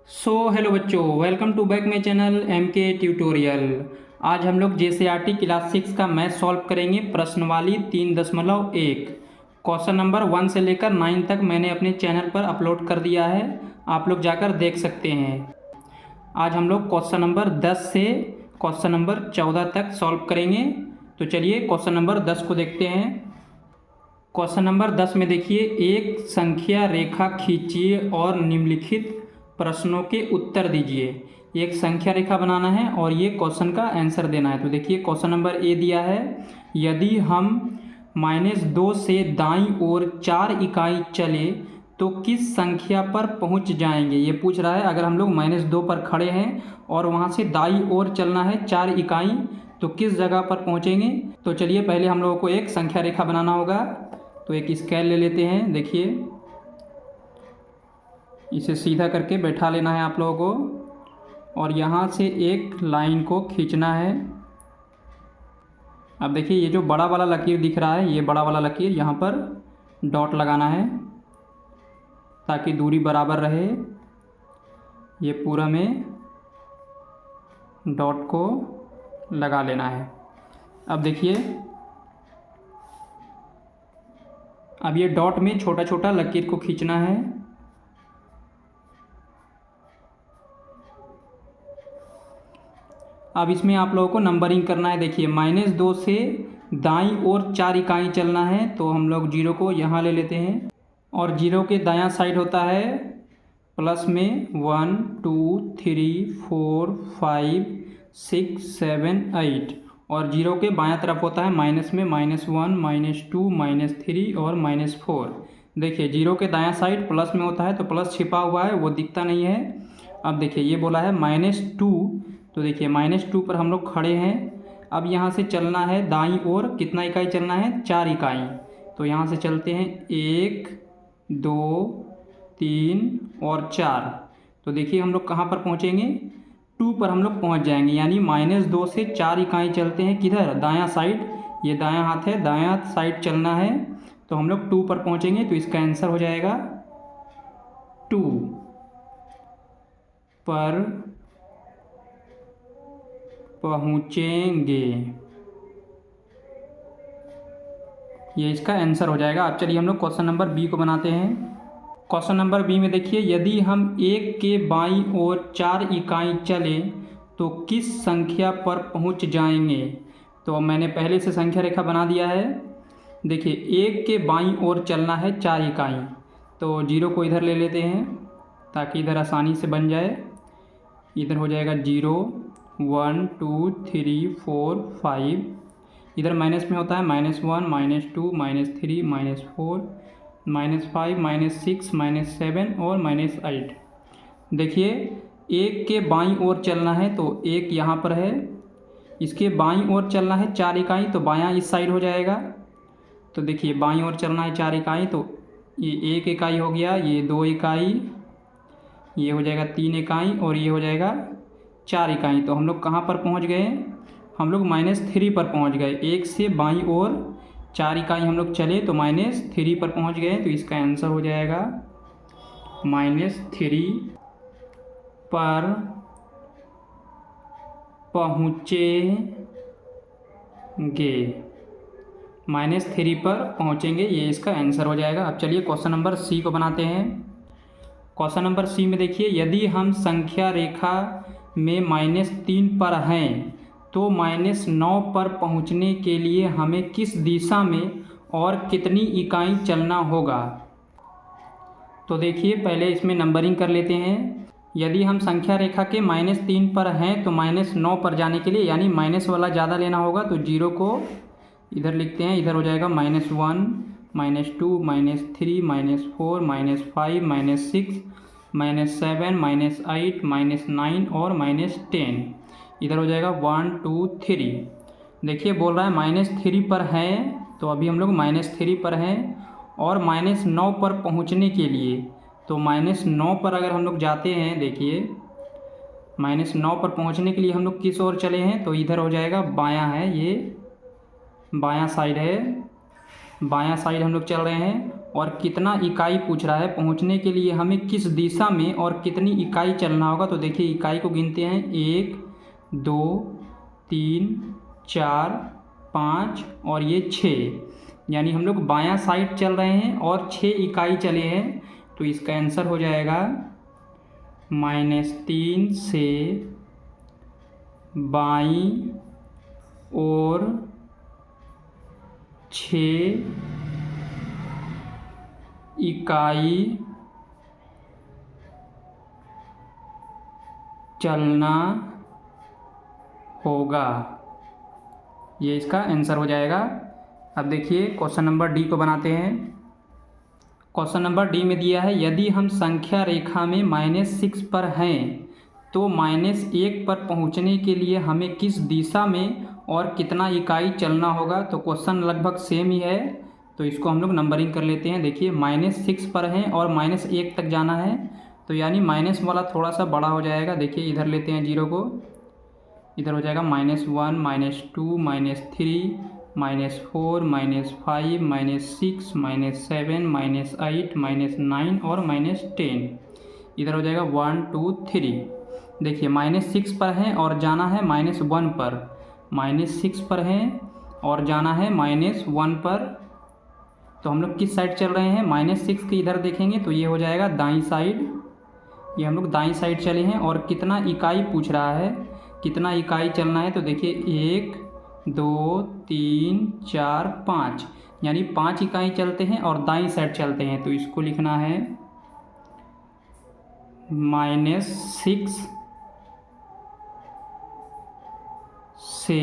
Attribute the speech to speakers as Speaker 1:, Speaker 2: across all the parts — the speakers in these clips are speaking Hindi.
Speaker 1: हेलो बच्चों, welcome to back my channel M K tutorial. आज हम लोग जेसीईआरटी क्लास 6 का मैथ सॉल्व करेंगे। प्रश्नवाली 3.1 क्वेश्चन नंबर 1 से लेकर 9 तक मैंने अपने चैनल पर अपलोड कर दिया है, आप लोग जाकर देख सकते हैं। आज हम लोग क्वेश्चन नंबर 10 से क्वेश्चन नंबर 14 तक सॉल्व करेंगे। तो चलिए क्वेश्चन नंबर 10 को देखते हैं। क्वेश्चन नंबर 10 में देखिए, एक संख्या रेखा खींचिए और निम्नलिखित प्रश्नों के उत्तर दीजिए। एक संख्या रेखा बनाना है और ये क्वेश्चन का आंसर देना है। तो देखिए क्वेश्चन नंबर ए दिया है, यदि हम -2 से दाईं ओर 4 इकाई चले तो किस संख्या पर पहुंच जाएंगे। ये पूछ रहा है, अगर हम लोग -2 पर खड़े हैं और वहां से दाईं ओर चलना है 4 इकाई तो किस जगह पर पहुंचेंगे। तो चलिए पहले हम लोगों को एक संख्या रेखा बनाना होगा। तो एक स्केल ले लेते हैं। देखिए इसे सीधा करके बैठा लेना है आप लोगों को और यहाँ से एक लाइन को खींचना है। अब देखिए ये जो बड़ा वाला लकीर दिख रहा है, ये बड़ा वाला लकीर यहाँ पर डॉट लगाना है ताकि दूरी बराबर रहे। ये पूरा में डॉट को लगा लेना है। अब देखिए, अब ये डॉट में छोटा छोटा लकीर को खींचना है। अब इसमें आप लोगों को नंबरिंग करना है। देखिए -2 से दाईं ओर 4 इकाई चलना है तो हम लोग 0 को यहाँ ले लेते हैं और 0 के दायां साइड होता है प्लस में 1 2 3 4 5 6 7 8 और 0 के बायां तरफ होता है माइनस में -1 -2 -3 और -4। देखिए 0 के दायां साइड प्लस में होता है तो प्लस छिपा हुआ है, वो दिखता नहीं है। अब देखिए ये बोला है -2, तो देखिए -2 पर हम लोग खड़े हैं। अब यहाँ से चलना है दाईं ओर, कितना इकाई चलना है, 4 इकाई। तो यहाँ से चलते हैं 1 2 3 और 4। तो देखिए हम लोग कहाँ पर पहुँचेंगे, 2 पर हम लोग पहुँच जाएंगे। यानी -2 से 4 इकाई चलते हैं किधर, दायां साइड। ये दायां हाथ है, दायां साइड चलना है तो हम लोग 2 पर पहुँचेंगे। तो इसका आंसर हो जाएगा 2 पर पहुँचेंगे। ये इसका आंसर हो जाएगा। अब चलिए हम लोग क्वेश्चन नंबर बी को बनाते हैं। क्वेश्चन नंबर बी में देखिए, यदि हम 1 के बाईं ओर 4 इकाई चले तो किस संख्या पर पहुंच जाएंगे। तो मैंने पहले से संख्या रेखा बना दिया है। देखिए 1 के बाईं ओर चलना है 4 इकाई, तो 0 को इधर ले लेते हैं ताकि इधर आसानी से बन जाए। इधर हो जाएगा 0 1 2 3 4 5। इधर माइनस में होता है -1 -2 -3 -4 -5 -6 -7 और -8। देखिए 1 के बाईं ओर चलना है तो 1 यहाँ पर है, इसके बाईं ओर चलना है 4 इकाई तो बायां इस साइड हो जाएगा। तो देखिए बाईं ओर चलना है 4 इकाई तो ये 1 इकाई हो गया, ये 2 इकाई, ये हो जाएगा 3 इकाई और ये हो जाएगा 4 इकाई। तो हम लोग कहाँ पर पहुँच गए, हम लोग -3 पर पहुँच गए। 1 से बाईं ओर 4 इकाई हम लोग चले तो -3 पर पहुँच गए। तो इसका आंसर हो जाएगा -3 पर पहुँचेंगे। -3 पर पहुँचेंगे, ये इसका आंसर हो जाएगा। अब चलिए क्वेश्चन नंबर सी को बनाते हैं। क्वेश्चन नंबर सी में देखिए, यदि हम संख्या रेखा में -3 पर हैं तो -9 पर पहुंचने के लिए हमें किस दिशा में और कितनी इकाई चलना होगा। तो देखिए पहले इसमें नंबरिंग कर लेते हैं। यदि हम संख्या रेखा के -3 पर हैं तो -9 पर जाने के लिए यानी माइनस वाला ज़्यादा लेना होगा। तो 0 को इधर लिखते हैं, इधर हो जाएगा -1 -2 -3 -4 -5 -6 -7 -8 -9 और -10। इधर हो जाएगा 1 2 3। देखिए बोल रहा है -3 पर है तो अभी हम लोग -3 पर हैं और -9 पर पहुंचने के लिए, तो -9 पर अगर हम लोग जाते हैं, देखिए -9 पर पहुंचने के लिए हम लोग किस ओर चले हैं, तो इधर हो जाएगा बायां है, ये बायां साइड है, बायां साइड हम लोग चल रहे हैं और कितना इकाई पूछ रहा है, पहुंचने के लिए हमें किस दिशा में और कितनी इकाई चलना होगा। तो देखिए इकाई को गिनते हैं, 1 2 3 4 5 और ये 6, यानी हम लोग बायां साइड चल रहे हैं और 6 इकाई चले हैं। तो इसका आंसर हो जाएगा -3 से बाईं और 6 इकाई चलना होगा। ये इसका आंसर हो जाएगा। अब देखिए क्वेश्चन नंबर डी को बनाते हैं। क्वेश्चन नंबर डी में दिया है, यदि हम संख्या रेखा में -6 पर हैं तो -1 पर पहुंचने के लिए हमें किस दिशा में और कितना इकाई चलना होगा। तो क्वेश्चन लगभग सेम ही है, तो इसको हम लोग नंबरिंग कर लेते हैं। देखिए -6 पर हैं और -1 तक जाना है, तो यानी माइनस वाला थोड़ा सा बड़ा हो जाएगा। देखिए इधर लेते हैं 0 को, इधर हो जाएगा -1 -2 -3 -4 -5 -6 -7 -8 -9 और -10। इधर हो जाएगा 1 2 3। देखिए -6 पर हैं और जाना है -1 पर, -6 पर हैं और जाना है -1 पर। तो हम लोग किस साइड चल रहे हैं, -6 के इधर देखेंगे तो ये हो जाएगा दाईं साइड। ये हम लोग दाईं साइड चले हैं और कितना इकाई पूछ रहा है, कितना इकाई चलना है। तो देखिए 1 2 3 4 5, यानी 5 इकाई चलते हैं और दाईं साइड चलते हैं। तो इसको लिखना है -6 से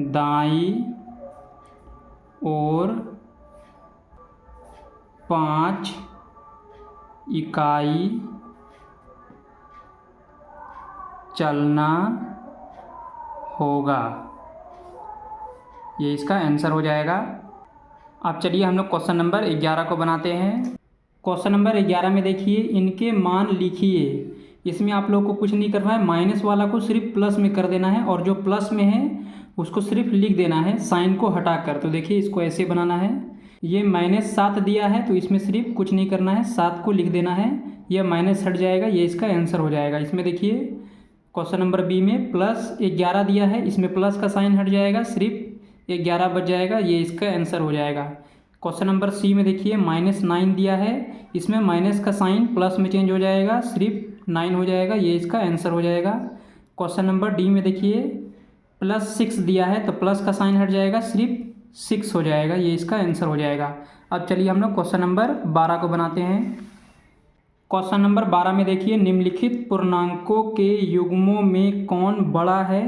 Speaker 1: दाईं और 5 इकाई चलना होगा। ये इसका आंसर हो जाएगा। अब चलिए हम लोग क्वेश्चन नंबर 11 को बनाते हैं। क्वेश्चन नंबर 11 में देखिए, इनके मान लिखिए। इसमें आप लोग को कुछ नहीं करना है, माइनस वाला को सिर्फ प्लस में कर देना है और जो प्लस में है उसको सिर्फ लिख देना है साइन को हटाकर। तो देखिए इसको ऐसे बनाना है, ये -7 दिया है तो इसमें सिर्फ कुछ नहीं करना है, 7 को लिख देना है, यह माइनस हट जाएगा, ये इसका आंसर हो जाएगा। इसमें देखिए क्वेश्चन नंबर बी में +11 दिया है, इसमें प्लस का साइन हट जाएगा, सिर्फ 11 बच जाएगा, ये इसका आंसर हो जाएगा। क्वेश्चन नंबर सी में देखिए -9 दिया है, इसमें माइनस का साइन प्लस में चेंज हो जाएगा, सिर्फ 9 हो जाएगा, ये इसका आंसर हो जाएगा। क्वेश्चन नंबर डी में देखिए +6 दिया है तो प्लस का साइन हट जाएगा, सिर्फ 6 हो जाएगा, ये इसका आंसर हो जाएगा। अब चलिए हम लोग क्वेश्चन नंबर 12 को बनाते हैं। क्वेश्चन नंबर 12 में देखिए, निम्नलिखित पूर्णांकों के युग्मों में कौन बड़ा है।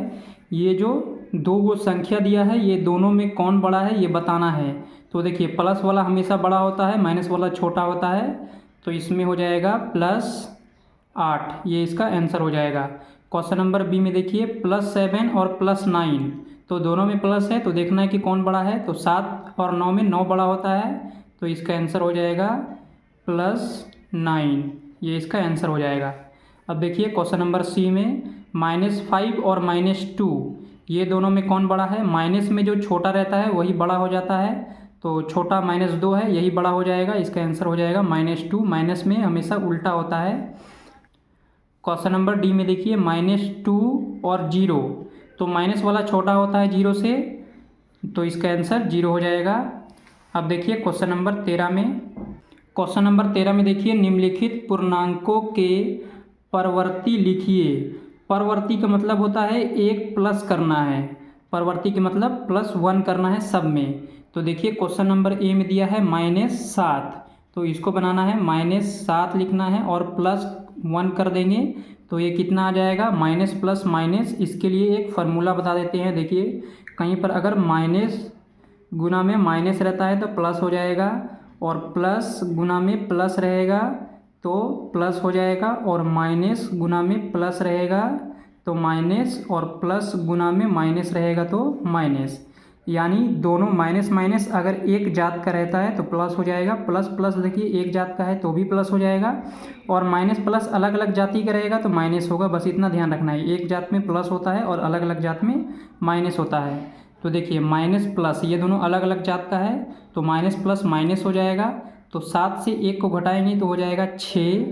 Speaker 1: ये जो दो वो संख्या दिया है, ये दोनों में कौन बड़ा है ये बताना है। तो देखिए प्लस वाला हमेशा बड़ा होता है, माइनस वाला छोटा होता है, तो इसमें हो जाएगा +8, ये इसका आंसर हो जाएगा। क्वेश्चन नंबर बी में देखिए +7 और +9, तो दोनों में प्लस है तो देखना है कि कौन बड़ा है। तो 7 और 9 में 9 बड़ा होता है, तो इसका आंसर हो जाएगा +9, ये इसका आंसर हो जाएगा। अब देखिए क्वेश्चन नंबर सी में -5 और -2, ये दोनों में कौन बड़ा है। माइनस में जो छोटा रहता है वही बड़ा हो जाता है, तो छोटा -2 है, यही बड़ा हो जाएगा, इसका आंसर हो जाएगा -2। माइनस में हमेशा उल्टा होता है। क्वेश्चन नंबर डी में देखिए -2 और 0, तो माइनस वाला छोटा होता है 0 से, तो इसका आंसर 0 हो जाएगा। अब देखिए क्वेश्चन नंबर 13 में, क्वेश्चन नंबर 13 में देखिए, निम्नलिखित पूर्णांकों के परवर्ती लिखिए। परवर्ती का मतलब होता है एक प्लस करना है, परवर्ती के मतलब +1 करना है सब में। तो देखिए क्वेश्चन नंबर ए में दिया है -7, तो इसको बनाना है -7 लिखना है और +1 कर देंगे, तो ये कितना आ जाएगा, माइनस प्लस माइनस। इसके लिए एक फार्मूला बता देते हैं। देखिए कहीं पर अगर माइनस गुना में माइनस रहता है तो प्लस हो जाएगा, और प्लस गुना में प्लस रहेगा तो प्लस हो जाएगा, और माइनस गुना में प्लस रहेगा तो माइनस, और प्लस गुना में माइनस रहेगा तो माइनस। यानी दोनों माइनस माइनस अगर एक जात का रहता है तो प्लस हो जाएगा, प्लस प्लस देखिए एक जात का है तो भी प्लस हो जाएगा, और माइनस प्लस अलग अलग जाति का रहेगा तो माइनस होगा। बस इतना ध्यान रखना है, एक जात में प्लस होता है और अलग अलग जात में माइनस होता है। तो देखिए माइनस प्लस, ये दोनों अलग अलग जात का है तो माइनस प्लस माइनस हो जाएगा। तो 7 से 1 को घटाएंगे तो हो जाएगा 6।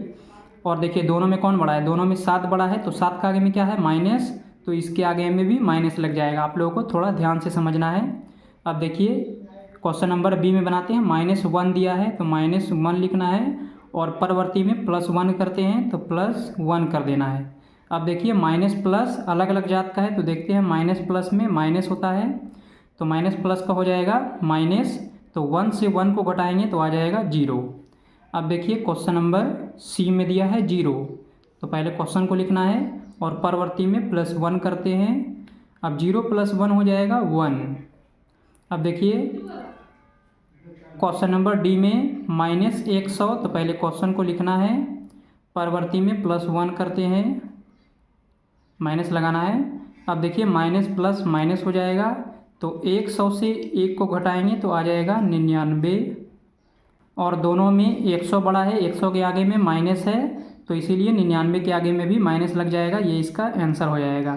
Speaker 1: और देखिए दोनों में कौन बड़ा है, दोनों में 7 बड़ा है, तो 7 का आगे में क्या है माइनस, तो इसके आगे में भी माइनस लग जाएगा। आप लोगों को थोड़ा ध्यान से समझना है। अब देखिए क्वेश्चन नंबर बी में बनाते हैं। -1 दिया है तो -1 लिखना है और परवर्ती में +1 करते हैं तो +1 कर देना है। अब देखिए माइनस प्लस अलग अलग जात का है तो देखते हैं माइनस प्लस में माइनस होता है तो माइनस प्लस का हो जाएगा माइनस, तो 1 से 1 को घटाएंगे तो आ जाएगा 0। अब देखिए क्वेश्चन नंबर सी में दिया है 0, तो पहले क्वेश्चन को लिखना है और परवर्ती में +1 करते हैं। अब 0 + 1 हो जाएगा 1। अब देखिए क्वेश्चन नंबर डी में -100, तो पहले क्वेश्चन को लिखना है, परवर्ती में +1 करते हैं, माइनस लगाना है। अब देखिए माइनस प्लस माइनस हो जाएगा तो 100 से 1 को घटाएंगे तो आ जाएगा 99। और दोनों में 100 बड़ा है, 100 के आगे में माइनस है तो इसीलिए 99 के आगे में भी माइनस लग जाएगा, ये इसका आंसर हो जाएगा।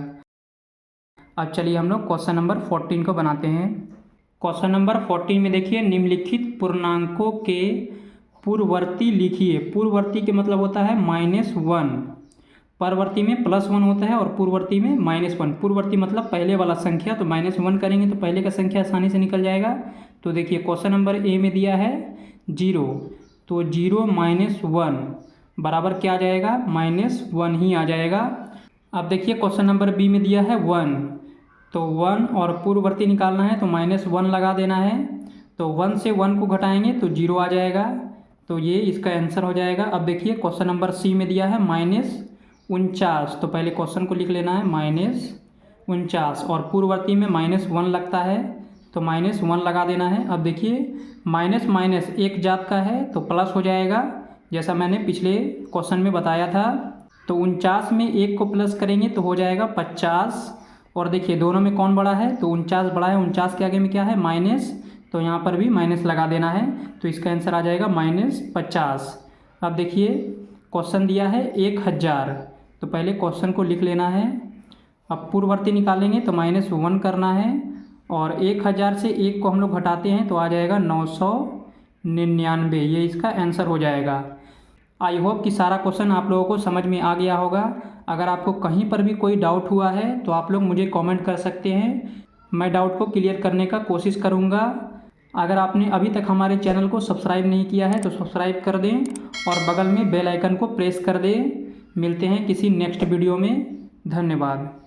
Speaker 1: अब चलिए हम लोग क्वेश्चन नंबर 14 को बनाते हैं। क्वेश्चन नंबर 14 में देखिए निम्नलिखित पूर्णांकों के पूर्ववर्ती लिखिए। पूर्ववर्ती के मतलब होता है -1, परवर्ती में +1 होता है और पूर्ववर्ती में -1। पूर्ववर्ती मतलब पहले वाला संख्या, तो -1 करेंगे तो पहले का संख्या आसानी से निकल जाएगा। तो देखिए क्वेश्चन नंबर ए में दिया है 0, तो 0 - 1 बराबर क्या आ जाएगा, -1 ही आ जाएगा। अब देखिए क्वेश्चन नंबर बी में दिया है 1, तो 1 और पूर्ववर्ती निकालना है तो -1 लगा देना है। तो 1 से 1 को घटाएंगे तो 0 आ जाएगा, तो ये इसका आंसर हो जाएगा। अब देखिए क्वेश्चन नंबर सी में दिया है -49, तो पहले क्वेश्चन को लिख लेना है -49 और पूर्ववर्ती में -1 लगता है तो -1 लगा देना है। अब देखिए माइनस माइनस एक जात का है तो प्लस हो जाएगा, जैसा मैंने पिछले क्वेश्चन में बताया था। तो 49 में 1 को प्लस करेंगे तो हो जाएगा 50। और देखिए दोनों में कौन बड़ा है, तो 49 बड़ा है, 49 के आगे में क्या है माइनस, तो यहाँ पर भी माइनस लगा देना है, तो इसका आंसर आ जाएगा -50। अब देखिए क्वेश्चन दिया है 1000, तो पहले क्वेश्चन को लिख लेना है। अब पूर्ववर्ती निकालेंगे तो -1 करना है और 1000 से 1 को हम लोग घटाते हैं तो आ जाएगा 999, ये इसका आंसर हो जाएगा। आई होप कि सारा क्वेश्चन आप लोगों को समझ में आ गया होगा। अगर आपको कहीं पर भी कोई डाउट हुआ है तो आप लोग मुझे कमेंट कर सकते हैं, मैं डाउट को क्लियर करने का कोशिश करूँगा। अगर आपने अभी तक हमारे चैनल को सब्सक्राइब नहीं किया है तो सब्सक्राइब कर दें और बगल में बेल आइकन को प्रेस कर दें। मिलते हैं किसी नेक्स्ट वीडियो में, धन्यवाद।